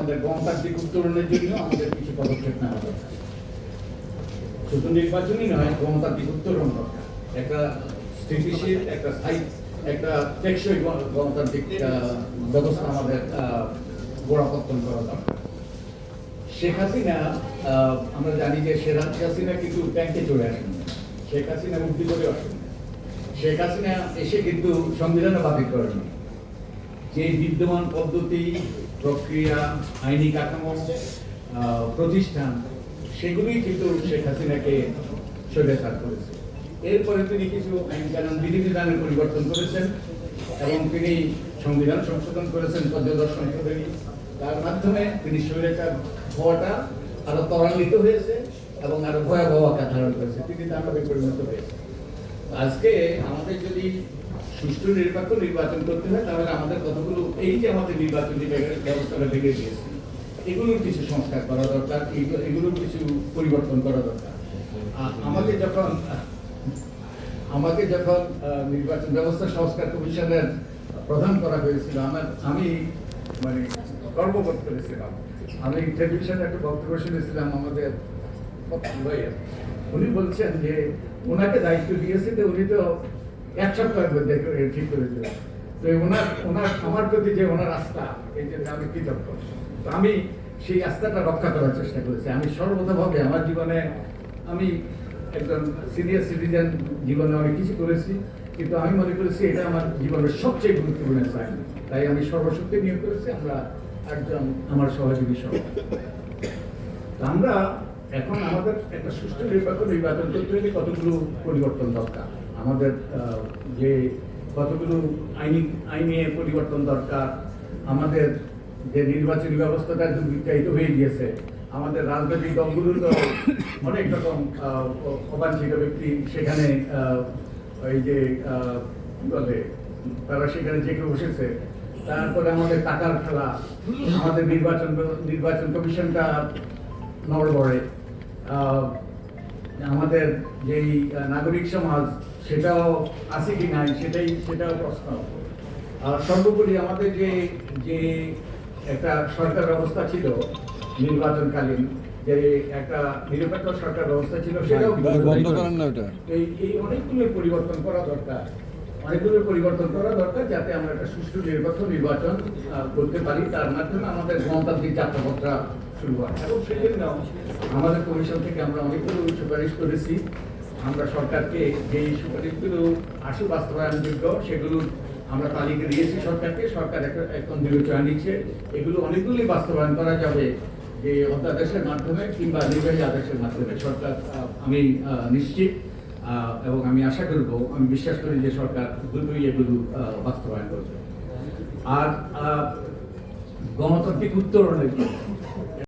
আমাদের গণতান্ত্রিক উত্তরণের জন্য আমাদের কিছু পদক্ষেপ নেওয়া দরকার। শুধু নির্বাচনই নয়, গণতান্ত্রিক উত্তরণ দরকার। একটা স্থিতিশীল, একটা স্থায়ী, একটা টেকসই গণতান্ত্রিক ব্যবস্থা আমাদের গোড়াপত্তন করা দরকার। শেখ হাসিনা, আমরা জানি যে শেখ হাসিনা কিন্তু ব্যাংকে চলে আসেন, শেখ হাসিনা মুক্তি করে আসেন। শেখ হাসিনা এসে কিন্তু সংবিধানে বাতিল করেনি। যে বিদ্যমান পদ্ধতি, প্রক্রিয়া, আইনি কাঠামো, প্রতিষ্ঠান, সেগুলোই কিন্তু শেখ হাসিনাকে স্বৈরাচার করেছে। এরপরে তিনি কিছু আইন কানুন বিধিবিধানের পরিবর্তন করেছেন এবং তিনি সংবিধান সংশোধন করেছেন পঞ্চদশ সংশোধনী। তার মাধ্যমে তিনি স্বৈরাচার হওয়াটা আরো ত্বরান্বিত হয়েছে এবং আরো ভয়াবহ আকার ধারণ করেছে। তিনি দানবে পরিণত হয়েছে। আজকে আমাদের যদি সুষ্ঠু নির্বাচন করতে হয়, তাহলে আমাদের কতগুলো, এই যে আমাদের নির্বাচনী ব্যবস্থাটা ভেঙে দিয়েছে, এগুলোর কিছু সংস্কার করা দরকার, এগুলোর কিছু পরিবর্তন করা দরকার। আমাকে যখন নির্বাচন ব্যবস্থা সংস্কার কমিশনের প্রধান করা হয়েছিল, আমি মানে গর্ববোধ করেছিলাম। আমি টেলিভিশনে একটা বক্তব্য শুনেছিলাম আমাদের ভাইয়ের। উনি বলছেন যে ওনাকে দায়িত্ব দিয়েছে, উনি তো এক সপ্তাহের মধ্যে ঠিক করে দিলেন। তো আমার প্রতি যে ওনার আস্থা, এই জন্য আমি কৃতজ্ঞ। তো আমি সেই আস্থাটা রক্ষা করার চেষ্টা করেছি। আমি সর্বতভাবে আমার জীবনে, আমি একজন সিনিয়র সিটিজেন, জীবনে অনেক কিছু করেছি, কিন্তু আমি মনে করেছি এটা আমার জীবনের সবচেয়ে গুরুত্বপূর্ণ সাইন। তাই আমি সর্বশক্তি নিয়োগ করেছি, আমরা একজন আমার সহযোগী সহ। আমরা এখন আমাদের একটা সুষ্ঠু নির্বাচন করতে হলে কতগুলো পরিবর্তন দরকার। আমাদের যে কতগুলো আইনি পরিবর্তন দরকার। আমাদের যে নির্বাচনী ব্যবস্থাটা বিস্তারিত হয়ে গিয়েছে, আমাদের রাজনৈতিক দলগুলোর তো অনেক রকম অবাঞ্ছিত ব্যক্তি সেখানে, এই যে বলে তারা সেখানে জেগে বসেছে। তারপরে আমাদের টাকার খেলা, আমাদের নির্বাচন কমিশনটা নড়বড়ে, আমাদের যেই নাগরিক সমাজ সেটাও আছে কি নাই সেটাও প্রশ্ন। সর্বোপরি আমাদের যে একটা সরকার ব্যবস্থা ছিল নির্বাচনকালীন, যে একটা নিরপেক্ষ সরকার ব্যবস্থা ছিল, সেটাও এই অনেকগুলো পরিবর্তন করা দরকার। যাতে আমরা একটা সুষ্ঠু নির্বাচন করতে পারি, তার মাধ্যমে আমাদের গণতান্ত্রিক যাত্রাপত্রা শুরু হয়। এবং সেই জন্য আমাদের কমিশন থেকে আমরা অনেকগুলো সুপারিশ করেছি। আমরা সরকারকে যে সুপারিশগুলো আশু বাস্তবায়নযোগ্য, সেগুলো আমরা তালিকা দিয়েছি সরকারকে। সরকার এখন বিবেচনা নিচ্ছে। এগুলো অনেকগুলি বাস্তবায়ন করা যাবে যে অধ্যাদেশের মাধ্যমে কিংবা নির্বাহী আদেশের মাধ্যমে। সরকার, আমি নিশ্চিত এবং আমি আশা করব, আমি বিশ্বাস করি যে সরকার দ্রুতই এগুলো বাস্তবায়ন করবে। আর গণতান্ত্রিক উত্তরণের